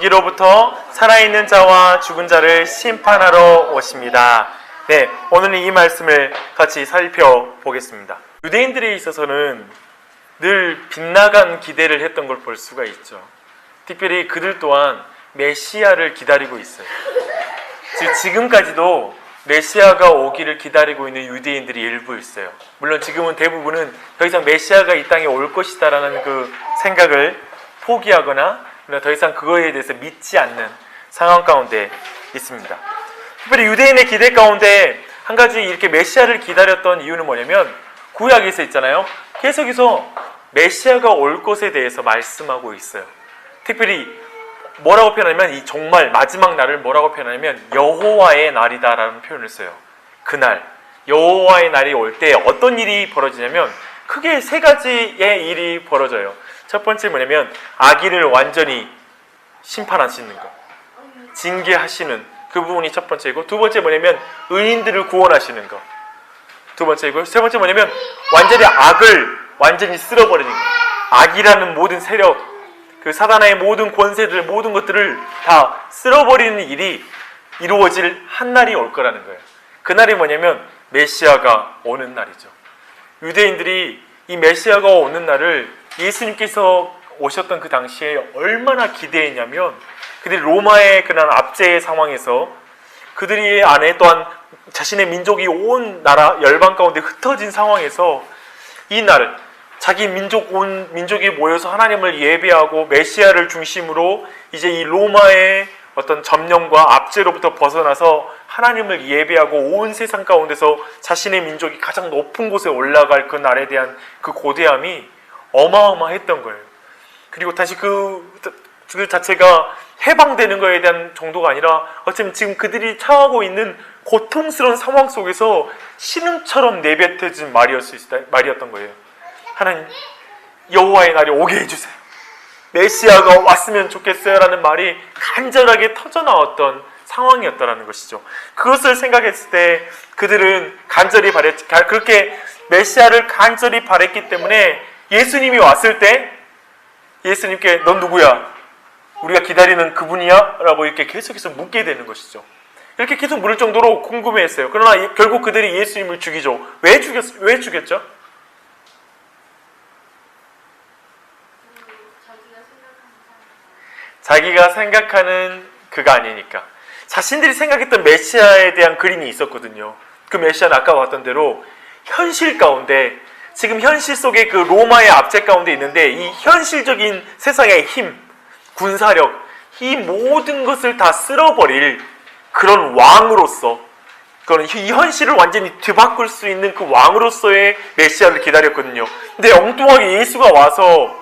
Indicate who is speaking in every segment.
Speaker 1: 거기로부터 살아있는 자와 죽은 자를 심판하러 오십니다. 네, 오늘은 이 말씀을 같이 살펴보겠습니다. 유대인들에 있어서는 늘 빗나간 기대를 했던 걸 볼 수가 있죠. 특별히 그들 또한 메시아를 기다리고 있어요. 즉 지금까지도 메시아가 오기를 기다리고 있는 유대인들이 일부 있어요. 물론 지금은 대부분은 더 이상 메시아가 이 땅에 올 것이다라는 그 생각을 포기하거나 더 이상 그거에 대해서 믿지 않는 상황 가운데 있습니다. 특별히 유대인의 기대 가운데 한 가지 이렇게 메시아를 기다렸던 이유는 뭐냐면 구약에서 있잖아요. 계속해서 메시아가 올 것에 대해서 말씀하고 있어요. 특별히 뭐라고 표현하냐면 이 정말 마지막 날을 뭐라고 표현하냐면 여호와의 날이다라는 표현을 써요. 그날 여호와의 날이 올 때 어떤 일이 벌어지냐면 크게 세 가지의 일이 벌어져요. 첫 번째 뭐냐면 악인을 완전히 심판하시는 것, 징계하시는 그 부분이 첫 번째이고, 두 번째 뭐냐면 의인들을 구원하시는 것, 두 번째이고, 세 번째 뭐냐면 완전히 악을 완전히 쓸어버리는 것. 악이라는 모든 세력, 그 사단의 모든 권세들, 모든 것들을 다 쓸어버리는 일이 이루어질 한 날이 올 거라는 거예요. 그 날이 뭐냐면 메시아가 오는 날이죠. 유대인들이 이 메시아가 오는 날을 예수님께서 오셨던 그 당시에 얼마나 기대했냐면, 그들이 로마의 그런 압제의 상황에서 그들이 안에 또한 자신의 민족이 온 나라 열방 가운데 흩어진 상황에서 이 날 자기 온 민족이 모여서 하나님을 예배하고 메시아를 중심으로 이제 이 로마의 어떤 점령과 압제로부터 벗어나서 하나님을 예배하고 온 세상 가운데서 자신의 민족이 가장 높은 곳에 올라갈 그 날에 대한 그 고대함이 어마어마했던 거예요. 그리고 다시 그 자체가 해방되는 것에 대한 정도가 아니라 어쩌면 지금 그들이 처하고 있는 고통스러운 상황 속에서 신음처럼 내뱉어진 말이었던 거예요. 하나님, 여호와의 날이 오게 해주세요. 메시아가 왔으면 좋겠어요 라는 말이 간절하게 터져나왔던 상황이었다는 것이죠. 그것을 생각했을 때 그들은 그렇게 메시아를 간절히 바랬기 때문에 예수님이 왔을 때 예수님께 넌 누구야? 우리가 기다리는 그분이야? 라고 이렇게 계속해서 묻게 되는 것이죠. 이렇게 계속 물을 정도로 궁금해했어요. 그러나 결국 그들이 예수님을 죽이죠. 왜 죽였죠? 자기가 생각하는 그가 아니니까. 자신들이 생각했던 메시아에 대한 그림이 있었거든요. 그 메시아는 아까 봤던 대로 현실 가운데, 지금 현실 속에 그 로마의 압제 가운데 있는데 이 현실적인 세상의 힘, 군사력, 이 모든 것을 다 쓸어버릴 그런 왕으로서, 그런 이 현실을 완전히 뒤바꿀 수 있는 그 왕으로서의 메시아를 기다렸거든요. 근데 엉뚱하게 예수가 와서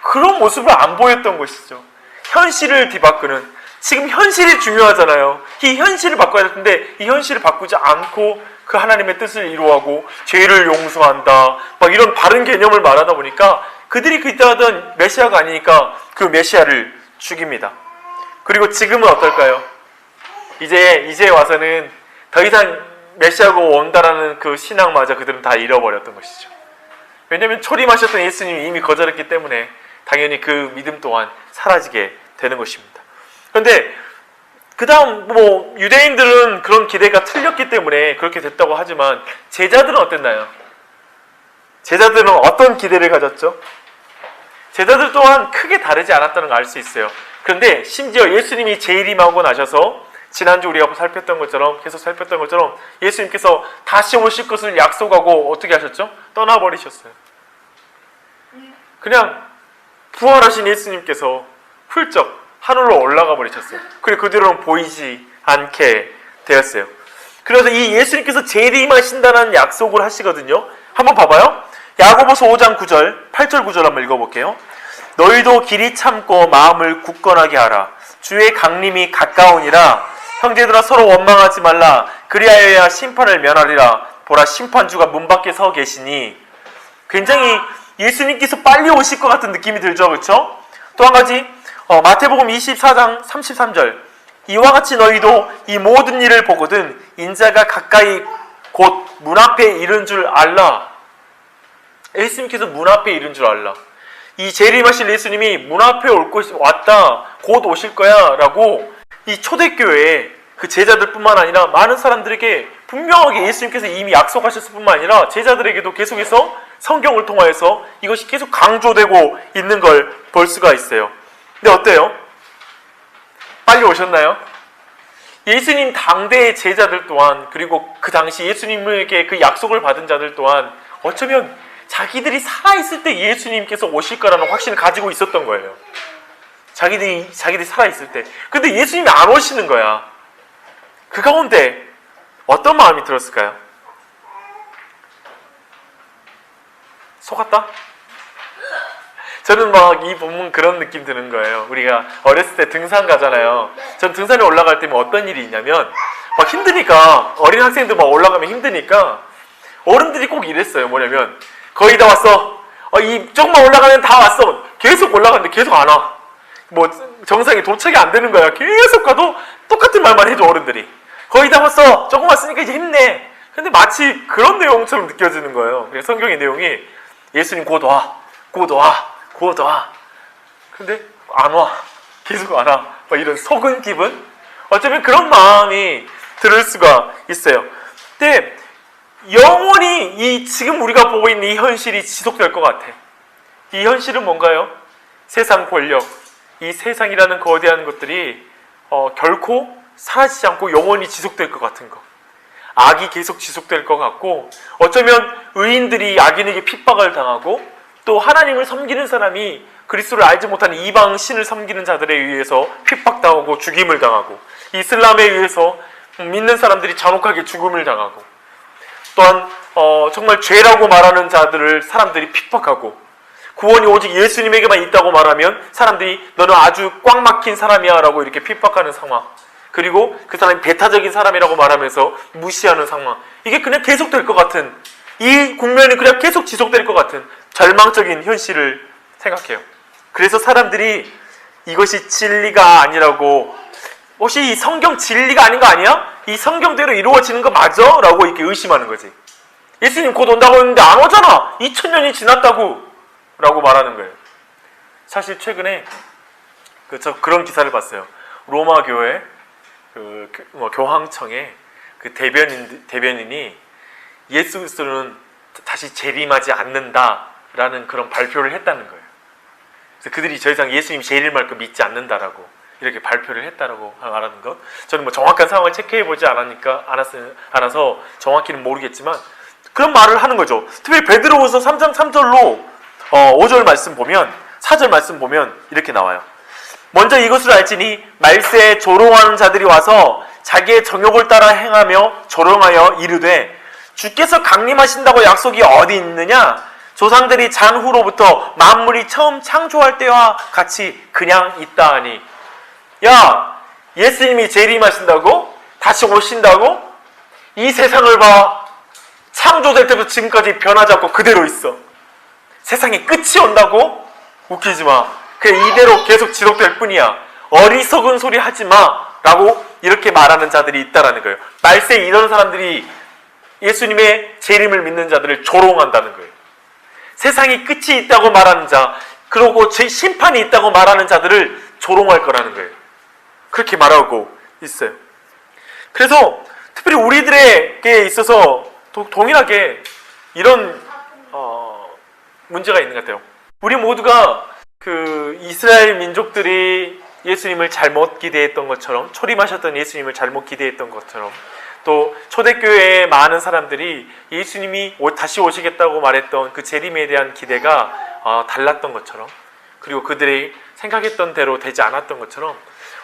Speaker 1: 그런 모습을 안 보였던 것이죠. 현실을 뒤바꾸는, 지금 현실이 중요하잖아요. 이 현실을 바꿔야 될 텐데 이 현실을 바꾸지 않고 그 하나님의 뜻을 이루어가고 죄를 용서한다, 막 이런 바른 개념을 말하다 보니까 그들이 그때 하던 메시아가 아니니까 그 메시아를 죽입니다. 그리고 지금은 어떨까요? 이제 와서는 더 이상 메시아가 온다라는 그 신앙마저 그들은 다 잃어버렸던 것이죠. 왜냐하면 초림하셨던 예수님이 이미 거절했기 때문에 당연히 그 믿음 또한 사라지게 되는 것입니다. 그런데 그 다음 유대인들은 그런 기대가 틀렸기 때문에 그렇게 됐다고 하지만 제자들은 어땠나요? 제자들은 어떤 기대를 가졌죠? 제자들 또한 크게 다르지 않았다는 걸 알 수 있어요. 그런데 심지어 예수님이 재림하고 나셔서 지난주 우리가 계속 살폈던 것처럼 예수님께서 다시 오실 것을 약속하고 어떻게 하셨죠? 떠나버리셨어요. 그냥 부활하신 예수님께서 훌쩍 하늘로 올라가 버리셨어요. 그리고 그 뒤로는 보이지 않게 되었어요. 그래서 이 예수님께서 재림하신다는 약속을 하시거든요. 한번 봐봐요. 야고보서 5장 9절, 8절 9절 한번 읽어볼게요. 너희도 길이 참고 마음을 굳건하게 하라. 주의 강림이 가까우니라. 형제들아 서로 원망하지 말라. 그리하여야 심판을 면하리라. 보라 심판주가 문 밖에 서 계시니. 굉장히 예수님께서 빨리 오실 것 같은 느낌이 들죠. 그렇죠? 또 한 가지 마태복음 24장 33절. 이와 같이 너희도 이 모든 일을 보거든 인자가 가까이 곧 문 앞에 이른 줄 알라. 예수님께서 문 앞에 이른 줄 알라. 이 재림하실 예수님이 문 앞에 왔다, 곧 오실 거야 라고 이 초대교회에 그 제자들뿐만 아니라 많은 사람들에게 분명하게 예수님께서 이미 약속하셨을 뿐만 아니라 제자들에게도 계속해서 성경을 통하여서 이것이 계속 강조되고 있는 걸 볼 수가 있어요. 근데 어때요? 빨리 오셨나요? 예수님 당대의 제자들 또한, 그리고 그 당시 예수님에게 그 약속을 받은 자들 또한 어쩌면 자기들이 살아있을 때 예수님께서 오실 거라는 확신을 가지고 있었던 거예요. 자기들이 살아있을 때. 근데 예수님이 안 오시는 거야. 그 가운데 어떤 마음이 들었을까요? 속았다? 저는 막 이 본문 그런 느낌 드는 거예요. 우리가 어렸을 때 등산 가잖아요. 전 등산에 올라갈 때면 어떤 일이 있냐면 막 힘드니까, 어린 학생들 막 올라가면 힘드니까 어른들이 꼭 이랬어요. 뭐냐면 거의 다 왔어. 조금만 올라가면 다 왔어. 계속 올라가는데 계속 안 와. 뭐 정상에 도착이 안 되는 거야. 계속 가도 똑같은 말만 해줘, 어른들이. 거의 다 왔어. 조금 왔으니까 이제 힘내. 근데 마치 그런 내용처럼 느껴지는 거예요. 그래서 성경의 내용이 예수님 곧 와, 곧 와, 곧 와. 근데 안 와. 계속 안 와. 막 이런 속은 기분? 어쩌면 그런 마음이 들을 수가 있어요. 근데 영원히 지금 우리가 보고 있는 이 현실이 지속될 것 같아. 이 현실은 뭔가요? 세상 권력, 이 세상이라는 거대한 것들이 결코 사라지지 않고 영원히 지속될 것 같은 것. 악이 계속 지속될 것 같고, 어쩌면 의인들이 악인에게 핍박을 당하고, 또 하나님을 섬기는 사람이 그리스도를 알지 못하는 이방 신을 섬기는 자들에 의해서 핍박당하고 죽임을 당하고, 이슬람에 의해서 믿는 사람들이 잔혹하게 죽음을 당하고, 또한 정말 죄라고 말하는 자들을 사람들이 핍박하고, 구원이 오직 예수님에게만 있다고 말하면 사람들이 너는 아주 꽉 막힌 사람이야 라고 이렇게 핍박하는 상황, 그리고 그 사람이 배타적인 사람이라고 말하면서 무시하는 상황, 이게 그냥 계속될 것 같은, 이 국면이 그냥 계속 지속될 것 같은 절망적인 현실을 생각해요. 그래서 사람들이 이것이 진리가 아니라고, 혹시 이 성경 진리가 아닌 거 아니야? 이 성경대로 이루어지는 거 맞아? 라고 이렇게 의심하는 거지. 예수님 곧 온다고 했는데 안 오잖아. 2000년이 지났다고 라고 말하는 거예요. 사실 최근에 그런 기사를 봤어요. 로마 교회 교황청의 그 대변인이 예수 그리스도는 다시 재림하지 않는다라는 그런 발표를 했다는 거예요. 그래서 그들이 더 이상 예수님 재림할 거 믿지 않는다라고 이렇게 발표를 했다라고 말하는 것. 저는 뭐 정확한 상황을 체크해보지 않아서 정확히는 모르겠지만 그런 말을 하는 거죠. 특히 베드로후서 3장 3절로 5절 말씀 보면, 4절 말씀 보면 이렇게 나와요. 먼저 이것을 알지니 말세에 조롱하는 자들이 와서 자기의 정욕을 따라 행하며 조롱하여 이르되 주께서 강림하신다고 약속이 어디 있느냐? 조상들이 잔후로부터 만물이 처음 창조할 때와 같이 그냥 있다 하니. 야, 예수님이 재림하신다고? 다시 오신다고? 이 세상을 봐. 창조될 때부터 지금까지 변하지 않고 그대로 있어. 세상에 끝이 온다고? 웃기지 마. 그냥 이대로 계속 지속될 뿐이야. 어리석은 소리 하지 마. 라고 이렇게 말하는 자들이 있다라는 거예요. 말세에 이런 사람들이 예수님의 재림을 믿는 자들을 조롱한다는 거예요. 세상이 끝이 있다고 말하는 자, 그리고 심판이 있다고 말하는 자들을 조롱할 거라는 거예요. 그렇게 말하고 있어요. 그래서 특별히 우리들에게 있어서 동일하게 이런 문제가 있는 것 같아요. 우리 모두가 그 이스라엘 민족들이 예수님을 잘못 기대했던 것처럼, 초림하셨던 예수님을 잘못 기대했던 것처럼, 또 초대교회의 많은 사람들이 예수님이 다시 오시겠다고 말했던 그 재림에 대한 기대가 달랐던 것처럼, 그리고 그들이 생각했던 대로 되지 않았던 것처럼,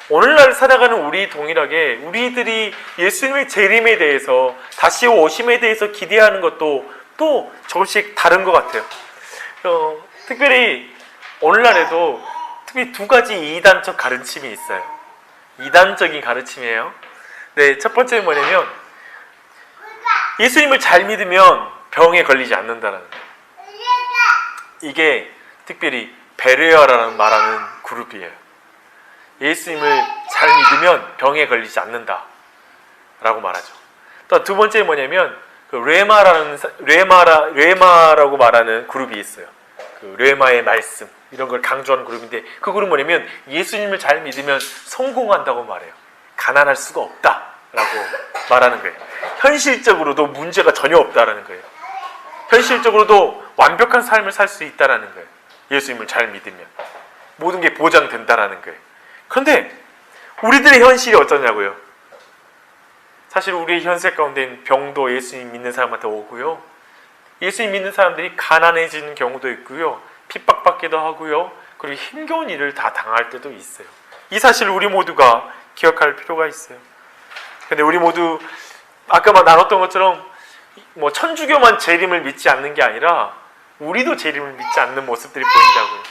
Speaker 1: 오늘날 살아가는 우리 동일하게 우리들이 예수님의 재림에 대해서, 다시 오심에 대해서 기대하는 것도 또 조금씩 다른 것 같아요. 특별히 오늘날에도 특히 두 가지 이단적 가르침이 있어요. 이단적인 가르침이에요. 네, 첫 번째는 뭐냐면 예수님을 잘 믿으면 병에 걸리지 않는다는 거예요. 이게 특별히 베레아라는 말하는 그룹이에요. 예수님을 잘 믿으면 병에 걸리지 않는다 라고 말하죠. 또 두 번째는 뭐냐면 그 레마라고 말하는 그룹이 있어요. 그 레마의 말씀, 이런 걸 강조하는 그룹인데, 그 그룹은 뭐냐면 예수님을 잘 믿으면 성공한다고 말해요. 가난할 수가 없다라고 말하는 거예요. 현실적으로도 문제가 전혀 없다라는 거예요. 현실적으로도 완벽한 삶을 살 수 있다라는 거예요. 예수님을 잘 믿으면 모든 게 보장된다라는 거예요. 그런데 우리들의 현실이 어쩌냐고요? 사실 우리의 현실 가운데는 병도 예수님 믿는 사람한테 오고요, 예수님 믿는 사람들이 가난해지는 경우도 있고요, 핍박받기도 하고요, 그리고 힘겨운 일을 다 당할 때도 있어요. 이 사실을 우리 모두가 기억할 필요가 있어요. 근데 우리 모두 아까 나눴던 것처럼 천주교만 재림을 믿지 않는 게 아니라 우리도 재림을 믿지 않는 모습들이 보인다고요.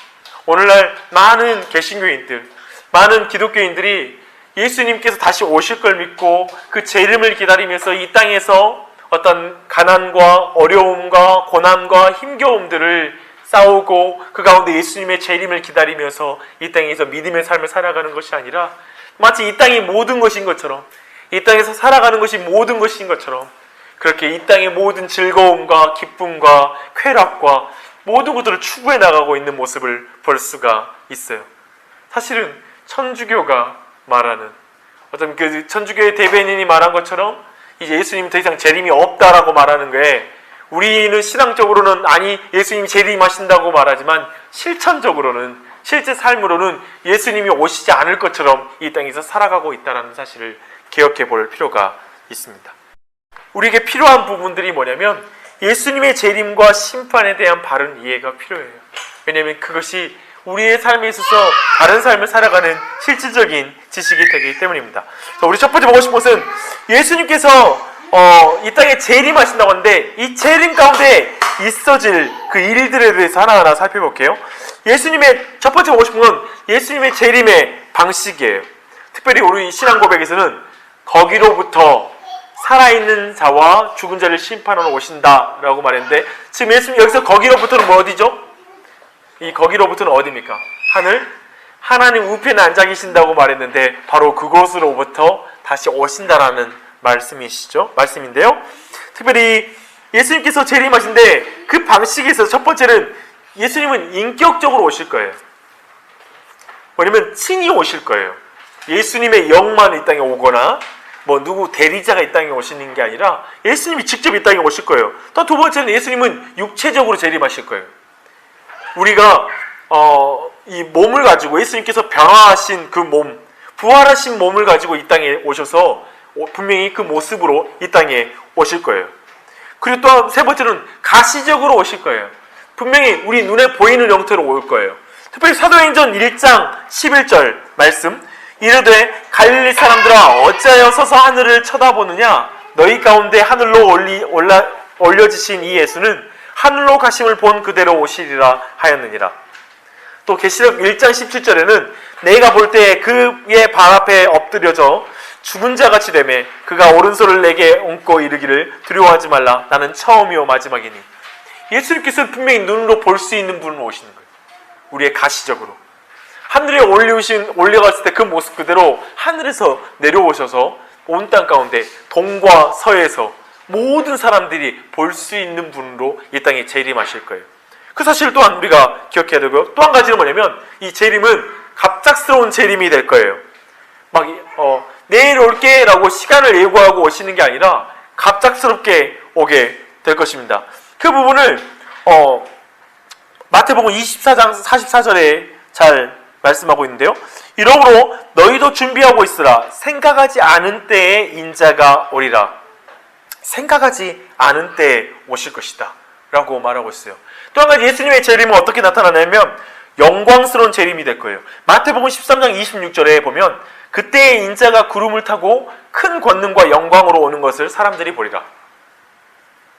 Speaker 1: 오늘날 많은 개신교인들, 많은 기독교인들이 예수님께서 다시 오실 걸 믿고 그 재림을 기다리면서 이 땅에서 어떤 가난과 어려움과 고난과 힘겨움들을 싸우고 그 가운데 예수님의 재림을 기다리면서 이 땅에서 믿음의 삶을 살아가는 것이 아니라 마치 이 땅이 모든 것인 것처럼, 이 땅에서 살아가는 것이 모든 것인 것처럼 그렇게 이 땅의 모든 즐거움과 기쁨과 쾌락과 모든 것들을 추구해 나가고 있는 모습을 볼 수가 있어요. 사실은 천주교가 말하는 어떤 그 천주교의 대변인이 말한 것처럼 이제 예수님이 더 이상 재림이 없다라고 말하는 거에, 우리는 신앙적으로는 아니 예수님이 재림하신다고 말하지만 실천적으로는, 실제 삶으로는 예수님이 오시지 않을 것처럼 이 땅에서 살아가고 있다는 사실을 기억해 볼 필요가 있습니다. 우리에게 필요한 부분들이 뭐냐면 예수님의 재림과 심판에 대한 바른 이해가 필요해요. 왜냐하면 그것이 우리의 삶에 있어서 다른 삶을 살아가는 실질적인 지식이 되기 때문입니다. 자, 우리 첫 번째 보고 싶은 것은 예수님께서 이 땅에 재림하신다고 하는데 이 재림 가운데 있어질 그 일들에 대해서 하나하나 살펴볼게요. 예수님의 첫 번째 보고 싶은 건 예수님의 재림의 방식이에요. 특별히 우리 신앙 고백에서는 거기로부터 살아있는 자와 죽은 자를 심판하러 오신다라고 말했는데, 지금 예수님 여기서 거기로부터는 뭐 어디죠? 이 거기로부터는 어디입니까? 하늘, 하나님 우편에 앉아 계신다고 말했는데 바로 그곳으로부터 다시 오신다라는 말씀인데요. 특별히 예수님께서 재림하신데 그 방식에서 첫 번째는 예수님은 인격적으로 오실 거예요. 왜냐면 친히 오실 거예요. 예수님의 영만 이 땅에 오거나 누구 대리자가 이 땅에 오시는 게 아니라 예수님이 직접 이 땅에 오실 거예요. 또 두 번째는 예수님은 육체적으로 재림하실 거예요. 우리가 이 몸을 가지고 예수님께서 변화하신 그 몸, 부활하신 몸을 가지고 이 땅에 오셔서 분명히 그 모습으로 이 땅에 오실 거예요. 그리고 또 세 번째는 가시적으로 오실 거예요. 분명히 우리 눈에 보이는 형태로 올 거예요. 특별히 사도행전 1장 11절 말씀, 이르되 갈릴리 사람들아 어찌하여 서서 하늘을 쳐다보느냐, 너희 가운데 하늘로 올려지신 이 예수는 하늘로 가심을 본 그대로 오시리라 하였느니라. 또 계시록 1장 17절에는 내가 볼 때 그의 발 앞에 엎드려져 죽은 자같이 되매 그가 오른손을 내게 얹고 이르기를 두려워하지 말라, 나는 처음이요 마지막이니. 예수님께서는 분명히 눈으로 볼 수 있는 분으로 오시는 거예요. 우리의 가시적으로 하늘에 올려갔을 때 그 모습 그대로 하늘에서 내려오셔서 온 땅 가운데 동과 서에서 모든 사람들이 볼 수 있는 분으로 이 땅에 재림하실 거예요. 그 사실 또한 우리가 기억해야 되고요. 또 한 가지는 뭐냐면 이 재림은 갑작스러운 재림이 될 거예요. 내일 올게 라고 시간을 예고하고 오시는 게 아니라 갑작스럽게 오게 될 것입니다. 그 부분을 마태복음 24장 44절에 잘 말씀하고 있는데요. 이러므로 너희도 준비하고 있으라. 생각하지 않은 때에 인자가 오리라. 생각하지 않은 때에 오실 것이다 라고 말하고 있어요. 또 한 가지 예수님의 재림은 어떻게 나타나냐면 영광스러운 재림이 될 거예요. 마태복음 13장 26절에 보면 그때의 인자가 구름을 타고 큰 권능과 영광으로 오는 것을 사람들이 보리라.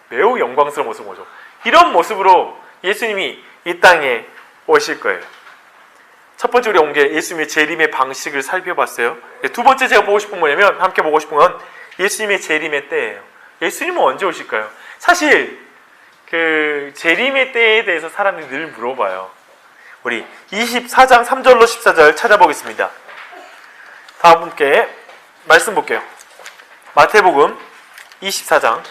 Speaker 1: 매우 영광스러운 모습 오죠. 이런 모습으로 예수님이 이 땅에 오실 거예요. 첫 번째 우리가 온 게 예수님의 재림의 방식을 살펴봤어요. 두 번째 제가 보고 싶은 뭐냐면, 함께 보고 싶은 건 예수님의 재림의 때예요. 예수님은 언제 오실까요? 사실 그 재림의 때에 대해서 사람들이 늘 물어봐요. 우리 24장 3절로 14절 찾아보겠습니다. 다음 분께 말씀 볼게요. 마태복음 24장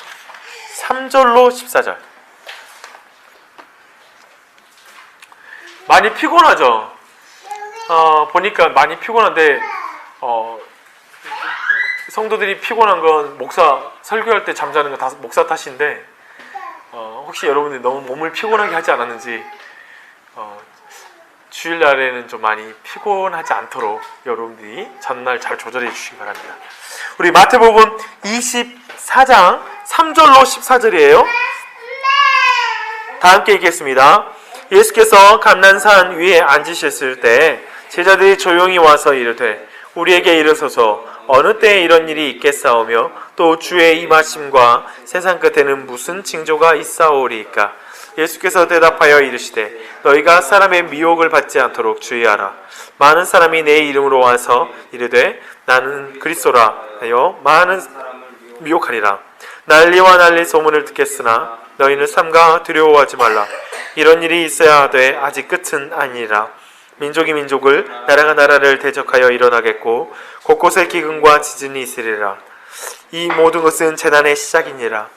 Speaker 1: 3절로 14절. 많이 피곤하죠. 보니까 많이 피곤한데 성도들이 피곤한 건 목사 설교할 때 잠자는 거 다 목사 탓인데 혹시 여러분들이 너무 몸을 피곤하게 하지 않았는지 주일날에는 좀 많이 피곤하지 않도록 여러분들이 전날 잘 조절해 주시기 바랍니다. 우리 마태복음 24장 3절로 14절이에요. 다 함께 읽겠습니다. 예수께서 감난산 위에 앉으셨을 때 제자들이 조용히 와서 이르되 우리에게 이르소서 어느 때에 이런 일이 있겠사오며 또 주의 임하심과 세상 끝에는 무슨 징조가 있사오리이까. 예수께서 대답하여 이르시되 너희가 사람의 미혹을 받지 않도록 주의하라. 많은 사람이 내 이름으로 와서 이르되 나는 그리스도라 하여 많은 미혹하리라. 난리와 난리 소문을 듣겠으나 너희는 삼가 두려워하지 말라. 이런 일이 있어야 하되 아직 끝은 아니니라. 민족이 민족을 나라가 나라를 대적하여 일어나겠고 곳곳에 기근과 지진이 있으리라. 이 모든 것은 재난의 시작이니라.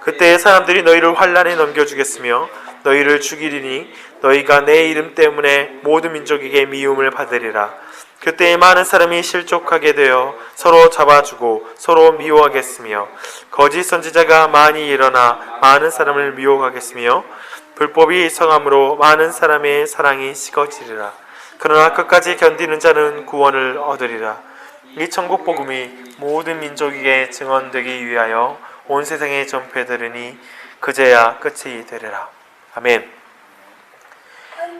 Speaker 1: 그때 사람들이 너희를 환난에 넘겨주겠으며 너희를 죽이리니 너희가 내 이름 때문에 모든 민족에게 미움을 받으리라. 그때 많은 사람이 실족하게 되어 서로 잡아주고 서로 미워하겠으며 거짓 선지자가 많이 일어나 많은 사람을 미혹하겠으며 불법이 성함으로 많은 사람의 사랑이 식어지리라. 그러나 끝까지 견디는 자는 구원을 얻으리라. 이 천국 복음이 모든 민족에게 증언되기 위하여 온 세상에 전폐되리니 그제야 끝이 되리라. 아멘.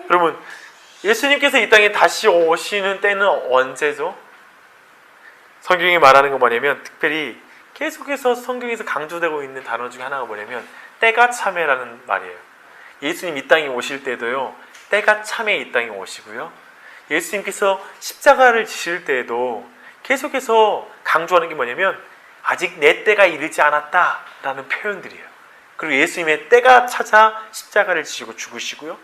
Speaker 1: 여러분, 예수님께서 이 땅에 다시 오시는 때는 언제죠? 성경이 말하는 건 뭐냐면 특별히 계속해서 성경에서 강조되고 있는 단어 중에 하나가 뭐냐면 때가 참에라는 말이에요. 예수님 이 땅에 오실 때도요, 때가 참에 이 땅에 오시고요, 예수님께서 십자가를 지실 때에도 계속해서 강조하는 게 뭐냐면 아직 내 때가 이르지 않았다라는 표현들이에요. 그리고 예수님의 때가 찾아 십자가를 지시고 죽으시고요,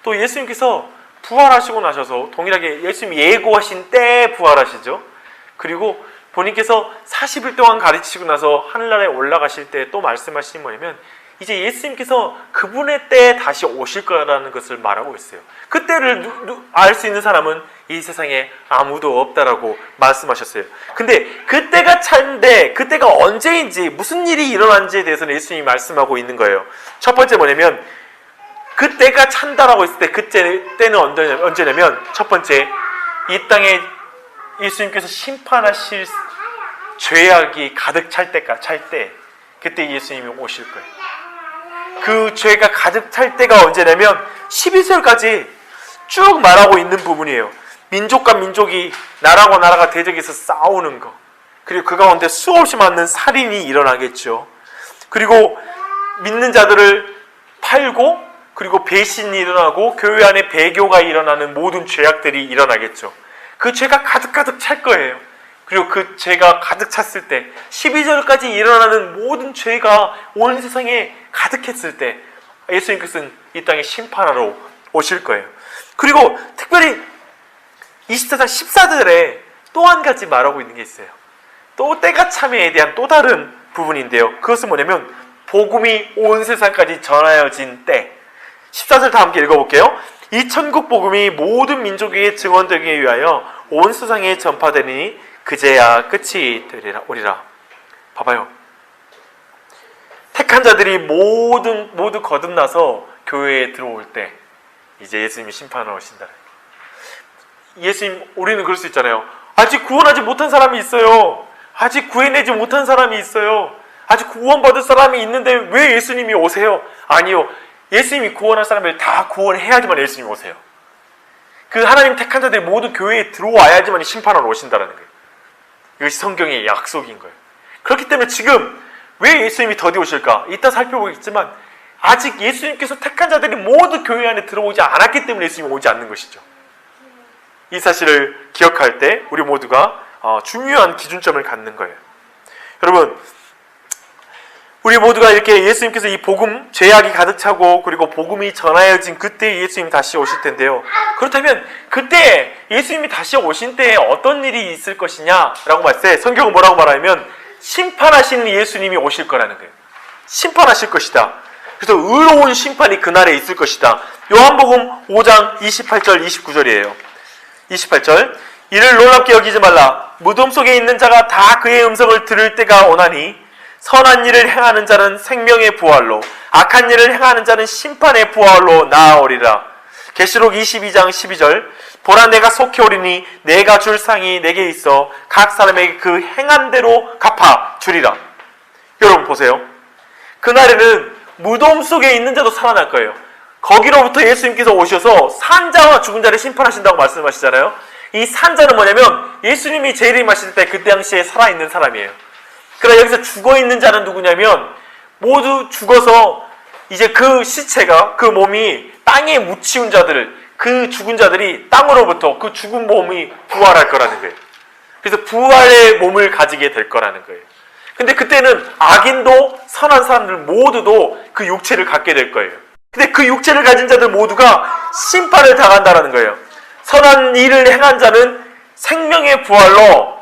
Speaker 1: 또 예수님께서 부활하시고 나셔서 동일하게 예수님이 예고하신 때에 부활하시죠. 그리고 본인께서 40일 동안 가르치시고 나서 하늘나라에 올라가실 때 또 말씀하시는 뭐냐면 이제 예수님께서 그분의 때에 다시 오실 거라는 것을 말하고 있어요. 그때를 알 수 있는 사람은 이 세상에 아무도 없다라고 말씀하셨어요. 근데 그때가 차인데 그때가 언제인지 무슨 일이 일어난지에 대해서는 예수님이 말씀하고 있는 거예요. 첫 번째 뭐냐면 그때가 찬다라고 했을 때 그때는 언제냐면 첫 번째 이 땅에 예수님께서 심판하실 죄악이 가득 찰 때 그때 예수님이 오실 거예요. 그 죄가 가득 찰 때가 언제냐면 12절까지 쭉 말하고 있는 부분이에요. 민족과 민족이 나라와 나라가 대적해서 싸우는 거, 그리고 그 가운데 수없이 많은 살인이 일어나겠죠. 그리고 믿는 자들을 팔고 그리고 배신이 일어나고 교회 안에 배교가 일어나는 모든 죄악들이 일어나겠죠. 그 죄가 가득가득 찰 거예요. 그리고 그 죄가 가득 찼을 때 12절까지 일어나는 모든 죄가 온 세상에 가득했을 때 예수님께서는 이 땅에 심판하러 오실 거예요. 그리고 특별히 24장 14절에 또 한 가지 말하고 있는 게 있어요. 또 때가 참에에 대한 또 다른 부분인데요. 그것은 뭐냐면 복음이 온 세상까지 전하여진 때. 14절 다 함께 읽어볼게요. 이 천국 복음이 모든 민족에게 증언되기 위하여 온 세상에 전파되니 그제야 끝이 오리라. 봐봐요. 택한 자들이 모두 거듭나서 교회에 들어올 때 이제 예수님이 심판하러 오신다. 예수님, 우리는 그럴 수 있잖아요. 아직 구원하지 못한 사람이 있어요. 아직 구해내지 못한 사람이 있어요. 아직 구원받을 사람이 있는데 왜 예수님이 오세요? 아니요. 예수님이 구원할 사람을 다 구원해야지만 예수님이 오세요. 그 하나님 택한 자들이 모두 교회에 들어와야지만 심판하러 오신다는 거예요. 이것이 성경의 약속인 거예요. 그렇기 때문에 지금 왜 예수님이 더디 오실까? 이따 살펴보겠지만 아직 예수님께서 택한 자들이 모두 교회 안에 들어오지 않았기 때문에 예수님이 오지 않는 것이죠. 이 사실을 기억할 때 우리 모두가 중요한 기준점을 갖는 거예요. 여러분, 우리 모두가 이렇게 예수님께서 이 복음, 죄악이 가득 차고 그리고 복음이 전하여진 그때 예수님이 다시 오실 텐데요. 그렇다면 그때 예수님이 다시 오신 때에 어떤 일이 있을 것이냐라고 봤을 때 성경은 뭐라고 말하냐면 심판하시는 예수님이 오실 거라는 거예요. 심판하실 것이다. 그래서 의로운 심판이 그날에 있을 것이다. 요한복음 5장 28절 29절이에요. 28절 이를 놀랍게 여기지 말라. 무덤 속에 있는 자가 다 그의 음성을 들을 때가 오나니 선한 일을 행하는 자는 생명의 부활로 악한 일을 행하는 자는 심판의 부활로 나아오리라. 계시록 22장 12절 보라 내가 속히 오리니 내가 줄 상이 내게 있어 각 사람에게 그 행한 대로 갚아 주리라. 여러분 보세요. 그날에는 무덤 속에 있는 자도 살아날 거예요. 거기로부터 예수님께서 오셔서 산자와 죽은 자를 심판하신다고 말씀하시잖아요. 이 산자는 뭐냐면 예수님이 재림하실 때 그때 당시에 살아있는 사람이에요. 그러나 여기서 죽어있는 자는 누구냐면 모두 죽어서 이제 그 시체가 그 몸이 땅에 묻히운 자들, 그 죽은 자들이 땅으로부터 그 죽은 몸이 부활할 거라는 거예요. 그래서 부활의 몸을 가지게 될 거라는 거예요. 근데 그때는 악인도 선한 사람들 모두도 그 육체를 갖게 될 거예요. 근데 그 육체를 가진 자들 모두가 심판을 당한다라는 거예요. 선한 일을 행한 자는 생명의 부활로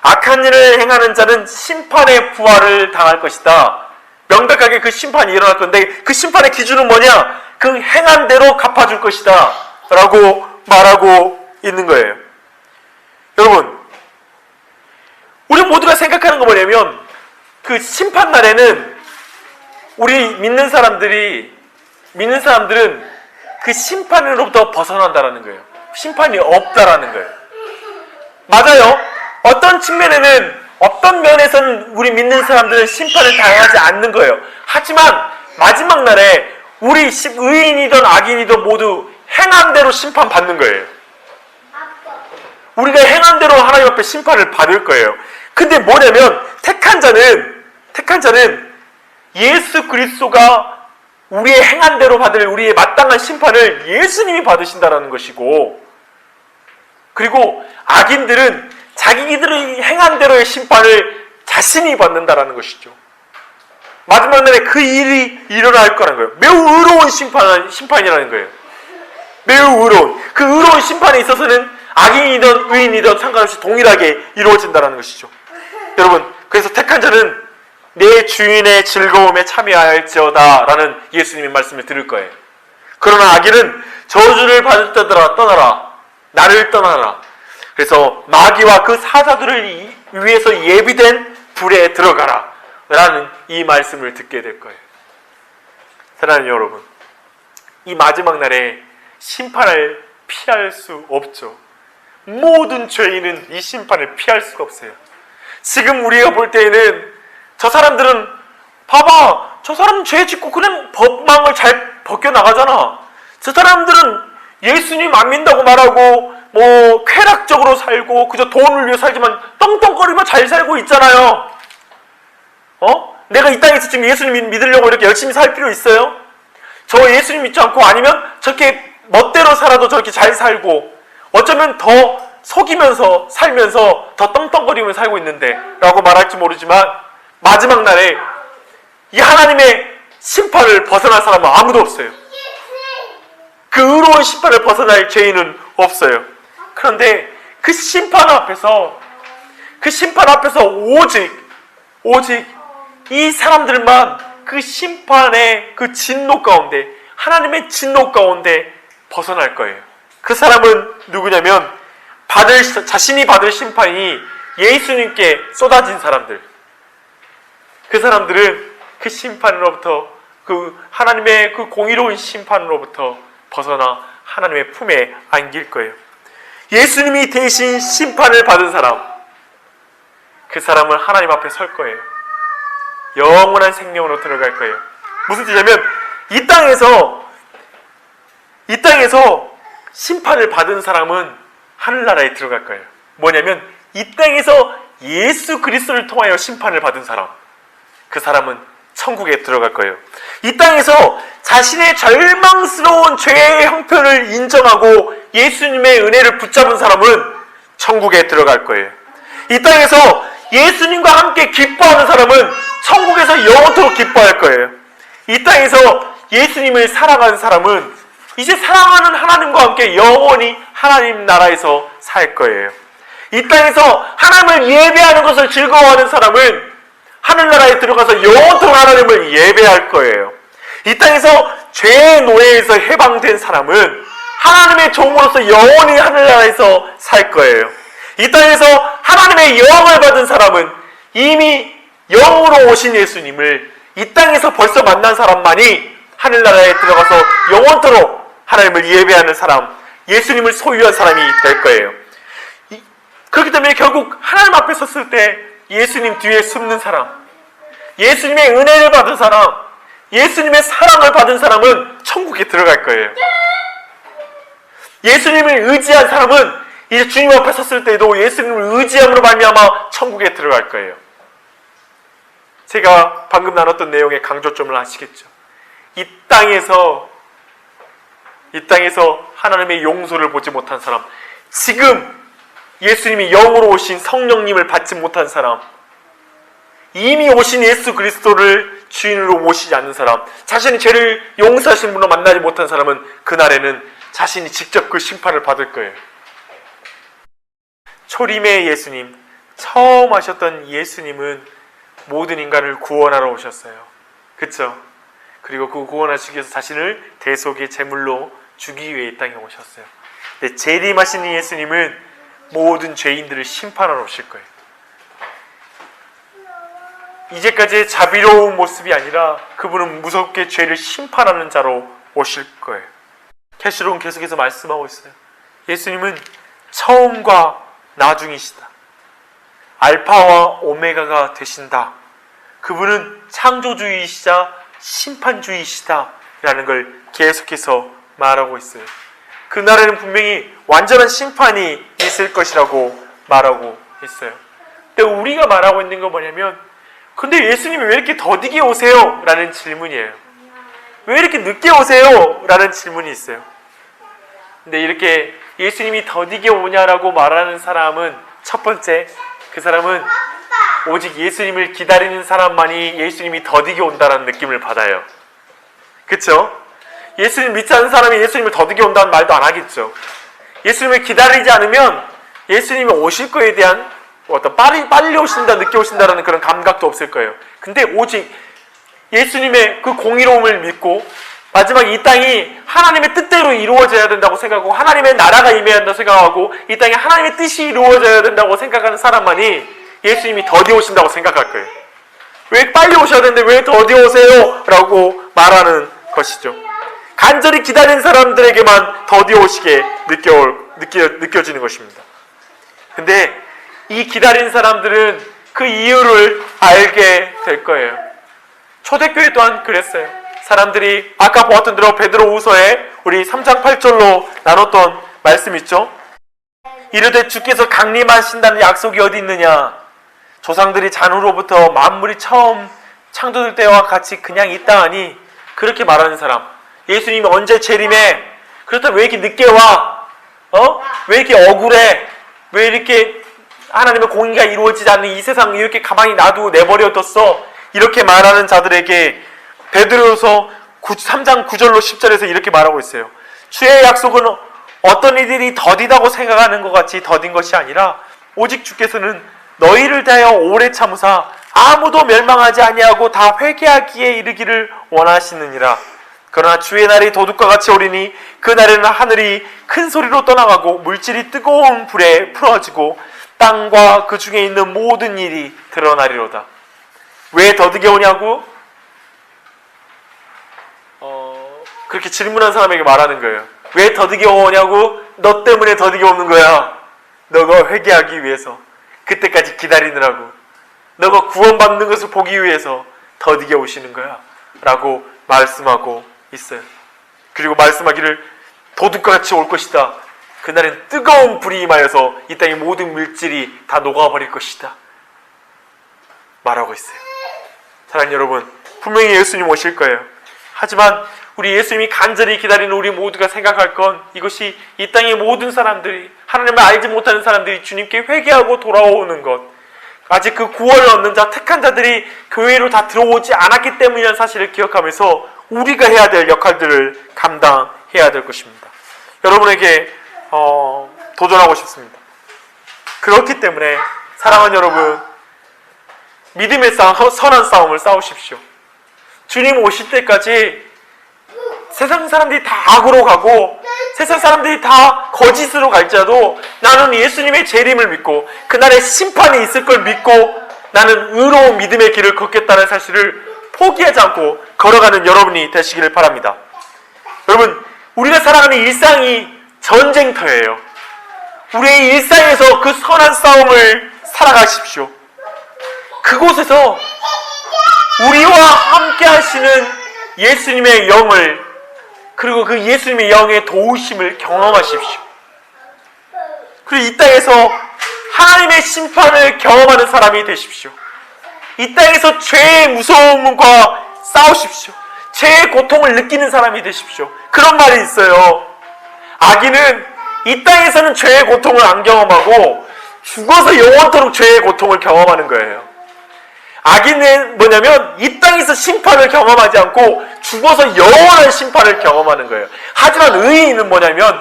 Speaker 1: 악한 일을 행하는 자는 심판의 부활을 당할 것이다. 명백하게 그 심판이 일어날 건데 그 심판의 기준은 뭐냐? 그 행한 대로 갚아줄 것이다 라고 말하고 있는 거예요. 여러분, 우리 모두가 생각하는 거 뭐냐면 그 심판날에는 우리 믿는 사람들은 그 심판으로부터 벗어난다라는 거예요. 심판이 없다라는 거예요. 맞아요. 어떤 측면에는 어떤 면에서는 우리 믿는 사람들은 심판을 당하지 않는 거예요. 하지만 마지막 날에 우리 의인이든 악인이든 모두 행한 대로 심판받는 거예요. 우리가 행한 대로 하나님 앞에 심판을 받을 거예요. 근데 뭐냐면 택한 자는 예수 그리스도가 우리의 행한 대로 받을 우리의 마땅한 심판을 예수님이 받으신다라는 것이고, 그리고 악인들은 자기들의 행한 대로의 심판을 자신이 받는다라는 것이죠. 마지막 날에 그 일이 일어날 거라는 거예요. 매우 의로운 심판이라는 거예요. 매우 의로운. 그 의로운 심판에 있어서는 악인이든 의인이든 상관없이 동일하게 이루어진다는 것이죠. 여러분, 그래서 택한 자는 내 주인의 즐거움에 참여할지어다 라는 예수님의 말씀을 들을 거예요. 그러나 악인은 저주를 받을 때더라 떠나라. 나를 떠나라. 그래서 마귀와 그 사자들을 위해서 예비된 불에 들어가라 라는 이 말씀을 듣게 될 거예요. 사랑하는 여러분, 이 마지막 날에 심판을 피할 수 없죠. 모든 죄인은 이 심판을 피할 수가 없어요. 지금 우리가 볼 때에는 저 사람들은 봐봐, 저 사람은 죄 짓고 그냥 법망을 잘 벗겨나가잖아. 저 사람들은 예수님 안 믿는다고 말하고 뭐 쾌락적으로 살고 그저 돈을 위해 살지만 떵떵거리며 잘 살고 있잖아요. 내가 이 땅에서 지금 예수님 믿으려고 이렇게 열심히 살 필요 있어요? 저 예수님 믿지 않고 아니면 저렇게 멋대로 살아도 저렇게 잘 살고 어쩌면 더 속이면서 살면서 더 떵떵거리며 살고 있는데 라고 말할지 모르지만 마지막 날에 이 하나님의 심판을 벗어날 사람은 아무도 없어요. 그 의로운 심판을 벗어날 죄인은 없어요. 그런데 그 심판 앞에서 오직 이 사람들만 그 심판의 그 진노 가운데, 하나님의 진노 가운데 벗어날 거예요. 그 사람은 누구냐면 자신이 받을 심판이 예수님께 쏟아진 사람들. 그 사람들은 그 심판으로부터, 그 하나님의 그 공의로운 심판으로부터 벗어나 하나님의 품에 안길 거예요. 예수님이 대신 심판을 받은 사람, 그 사람은 하나님 앞에 설 거예요. 영원한 생명으로 들어갈 거예요. 무슨 뜻이냐면 이 땅에서 심판을 받은 사람은 하늘나라에 들어갈 거예요. 뭐냐면 이 땅에서 예수 그리스도를 통하여 심판을 받은 사람, 그 사람은 천국에 들어갈 거예요. 이 땅에서 자신의 절망스러운 죄의 형편을 인정하고 예수님의 은혜를 붙잡은 사람은 천국에 들어갈 거예요. 이 땅에서 예수님과 함께 기뻐하는 사람은 천국에서 영원토록 기뻐할 거예요. 이 땅에서 예수님을 사랑하는 사람은 이제 사랑하는 하나님과 함께 영원히 하나님 나라에서 살 거예요. 이 땅에서 하나님을 예배하는 것을 즐거워하는 사람은 하늘나라에 들어가서 영원토록 하나님을 예배할 거예요. 이 땅에서 죄의 노예에서 해방된 사람은 하나님의 종으로서 영원히 하늘나라에서 살 거예요. 이 땅에서 하나님의 영을 받은 사람은 이미 영으로 오신 예수님을 이 땅에서 벌써 만난 사람만이 하늘나라에 들어가서 영원토록 하나님을 예배하는 사람, 예수님을 소유한 사람이 될 거예요. 그렇기 때문에 결국 하나님 앞에 섰을 때 예수님 뒤에 숨는 사람, 예수님의 은혜를 받은 사람, 예수님의 사랑을 받은 사람은 천국에 들어갈 거예요. 예수님을 의지한 사람은 이제 주님 앞에 섰을 때도 예수님을 의지함으로 말미암아 천국에 들어갈 거예요. 제가 방금 나눴던 내용의 강조점을 아시겠죠? 이 땅에서 하나님의 용서를 보지 못한 사람, 지금 예수님이 영으로 오신 성령님을 받지 못한 사람, 이미 오신 예수 그리스도를 주인으로 모시지 않는 사람, 자신의 죄를 용서하신 분으로 만나지 못한 사람은 그날에는 자신이 직접 그 심판을 받을 거예요. 초림의 예수님, 처음 하셨던 예수님은 모든 인간을 구원하러 오셨어요. 그쵸? 그리고 그 구원하시기 위해서 자신을 대속의 제물로 주기 위해 이 땅에 오셨어요. 근데 재림하신 예수님은 모든 죄인들을 심판하러 오실 거예요. 이제까지의 자비로운 모습이 아니라 그분은 무섭게 죄를 심판하는 자로 오실 거예요. 캐시록은 계속해서 말씀하고 있어요. 예수님은 처음과 나중이시다. 알파와 오메가가 되신다. 그분은 창조주이시자 심판주이시다 라는 걸 계속해서 말하고 있어요. 그날에는 분명히 완전한 심판이 있을 것이라고 말하고 있어요. 근데 우리가 말하고 있는 건 뭐냐면, 근데 예수님이 왜 이렇게 더디게 오세요? 라는 질문이에요. 왜 이렇게 늦게 오세요? 라는 질문이 있어요. 근데 이렇게 예수님이 더디게 오냐라고 말하는 사람은, 첫 번째, 그 사람은 오직 예수님을 기다리는 사람만이 예수님이 더디게 온다는 느낌을 받아요. 그쵸? 예수님 믿지 않는 사람이 예수님을 더디게 온다는 말도 안 하겠죠. 예수님을 기다리지 않으면 예수님이 오실 거에 대한 어떤 빨리 오신다, 늦게 오신다라는 그런 감각도 없을 거예요. 근데 오직 예수님의 그 공의로움을 믿고 마지막 이 땅이 하나님의 뜻대로 이루어져야 된다고 생각하고 하나님의 나라가 임해야 한다고 생각하고 이 땅에 하나님의 뜻이 이루어져야 된다고 생각하는 사람만이 예수님이 더디 오신다고 생각할 거예요. 왜 빨리 오셔야 되는데 왜 더디 오세요? 라고 말하는 것이죠. 간절히 기다리는 사람들에게만 더디 오시게 느껴지는 것입니다. 근데 이 기다리는 사람들은 그 이유를 알게 될 거예요. 초대교회 또한 그랬어요. 사람들이 아까 보았던 대로 베드로후서에 우리 3장 8절로 나눴던 말씀 있죠. 이르되 주께서 강림하신다는 약속이 어디 있느냐. 조상들이 잔후로부터 만물이 처음 창조될 때와 같이 그냥 있다 하니, 그렇게 말하는 사람, 예수님이 언제 재림해? 그렇다면 왜 이렇게 늦게 와? 왜 이렇게 억울해? 왜 이렇게 하나님의 공의가 이루어지지 않는 이 세상 이렇게 가만히 놔두고 내버려뒀어? 이렇게 말하는 자들에게 베드로서 3장 9절로 10절에서 이렇게 말하고 있어요. 주의 약속은 어떤 이들이 더디다고 생각하는 것 같이 더딘 것이 아니라 오직 주께서는 너희를 대하여 오래 참으사 아무도 멸망하지 아니하고 다 회개하기에 이르기를 원하시느니라. 그러나 주의 날이 도둑과 같이 오리니 그 날에는 하늘이 큰 소리로 떠나가고 물질이 뜨거운 불에 풀어지고 땅과 그 중에 있는 모든 일이 드러나리로다. 왜 더디게 오냐고? 그렇게 질문한 사람에게 말하는 거예요. 왜 더디게 오냐고? 너 때문에 더디게 오는 거야. 너가 회개하기 위해서, 그때까지 기다리느라고, 너가 구원받는 것을 보기 위해서 더디게 오시는 거야 라고 말씀하고 있어요. 그리고 말씀하기를 도둑과 같이 올 것이다. 그날은 뜨거운 불이 임하여서 이 땅의 모든 물질이 다 녹아버릴 것이다 말하고 있어요. 사랑하는 여러분, 분명히 예수님 오실 거예요. 하지만 우리 예수님이 간절히 기다리는 우리 모두가 생각할 건, 이것이 이 땅의 모든 사람들이, 하나님을 알지 못하는 사람들이 주님께 회개하고 돌아오는 것, 아직 그 구원을 얻는 자, 택한 자들이 교회로 다 들어오지 않았기 때문이라는 사실을 기억하면서 우리가 해야 될 역할들을 감당해야 될 것입니다. 여러분에게 도전하고 싶습니다. 그렇기 때문에 사랑하는 여러분, 믿음의 싸움, 선한 싸움을 싸우십시오. 주님 오실 때까지 세상 사람들이 다 악으로 가고 세상 사람들이 다 거짓으로 갈지라도 나는 예수님의 재림을 믿고 그날의 심판이 있을 걸 믿고 나는 의로운 믿음의 길을 걷겠다는 사실을 포기하지 않고 걸어가는 여러분이 되시기를 바랍니다. 여러분, 우리가 살아가는 일상이 전쟁터예요. 우리의 일상에서 그 선한 싸움을 살아가십시오. 그곳에서 우리와 함께 하시는 예수님의 영을, 그리고 그 예수님의 영의 도우심을 경험하십시오. 그리고 이 땅에서 하나님의 심판을 경험하는 사람이 되십시오. 이 땅에서 죄의 무서움과 싸우십시오. 죄의 고통을 느끼는 사람이 되십시오. 그런 말이 있어요. 악인은 이 땅에서는 죄의 고통을 안 경험하고 죽어서 영원토록 죄의 고통을 경험하는 거예요. 악인은 뭐냐면 이 땅에서 심판을 경험하지 않고 죽어서 영원한 심판을 경험하는 거예요. 하지만 의인은 뭐냐면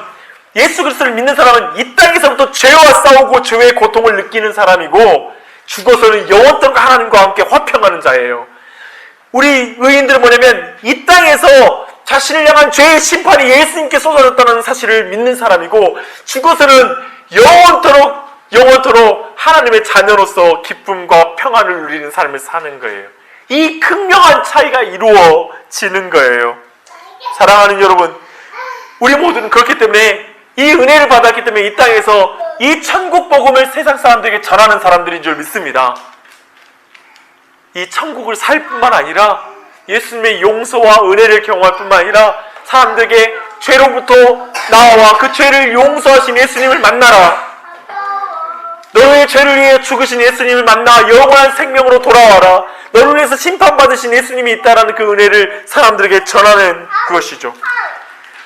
Speaker 1: 예수 그리스도를 믿는 사람은 이 땅에서부터 죄와 싸우고 죄의 고통을 느끼는 사람이고 죽어서는 영원토록 하나님과 함께 화평하는 자예요. 우리 의인들은 뭐냐면 이 땅에서 자신을 향한 죄의 심판이 예수님께 쏟아졌다는 사실을 믿는 사람이고 죽어서는 영원토록 하나님의 자녀로서 기쁨과 평안을 누리는 삶을 사는 거예요. 이 극명한 차이가 이루어지는 거예요. 사랑하는 여러분, 우리 모두는 그렇기 때문에 이 은혜를 받았기 때문에 이 땅에서 이 천국 복음을 세상 사람들에게 전하는 사람들인 줄 믿습니다. 이 천국을 살 뿐만 아니라 예수님의 용서와 은혜를 경험할 뿐만 아니라 사람들에게 죄로부터 나와 그 죄를 용서하신 예수님을 만나라. 너의 죄를 위해 죽으신 예수님을 만나 영원한 생명으로 돌아와라. 너를 위해서 심판받으신 예수님이 있다라는 그 은혜를 사람들에게 전하는 그것이죠.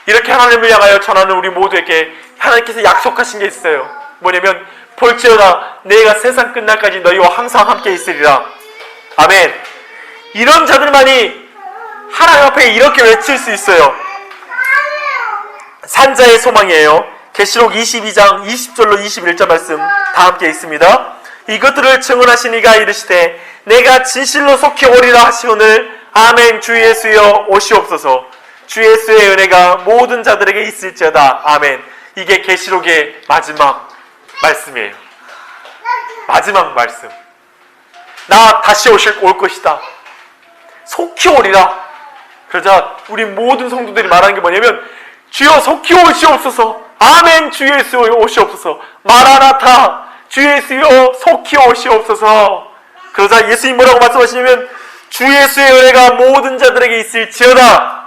Speaker 1: 이렇게 하나님을 향하여 전하는 우리 모두에게 하나님께서 약속하신 게 있어요. 뭐냐면 볼지어다 내가 세상 끝날까지 너희와 항상 함께 있으리라. 아멘. 이런 자들만이 하나님 앞에 이렇게 외칠 수 있어요. 산자의 소망이에요. 계시록 22장 20절로 21절 말씀 다 함께 있습니다. 이것들을 증언하신 이가 이르시되 내가 진실로 속히 오리라 하시오늘 아멘. 주 예수여 오시옵소서. 주 예수의 은혜가 모든 자들에게 있을지어다. 아멘. 이게 계시록의 마지막 말씀이에요. 마지막 말씀. 나 다시 올 것이다. 속히 오리라. 그러자 우리 모든 성도들이 말하는 게 뭐냐면 주여 속히 오시옵소서. 아멘. 주 예수 오시옵소서. 마라나타. 주 예수여 속히 오시옵소서. 그러자 예수님 뭐라고 말씀하시냐면 주 예수의 은혜가 모든 자들에게 있을지어다.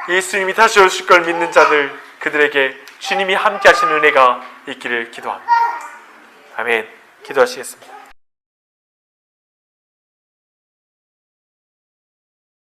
Speaker 1: 예수님이 다시 오실 걸 믿는 자들, 그들에게 주님이 함께 하시는 은혜가 있기를 기도합니다. 아멘. 기도하시겠습니다.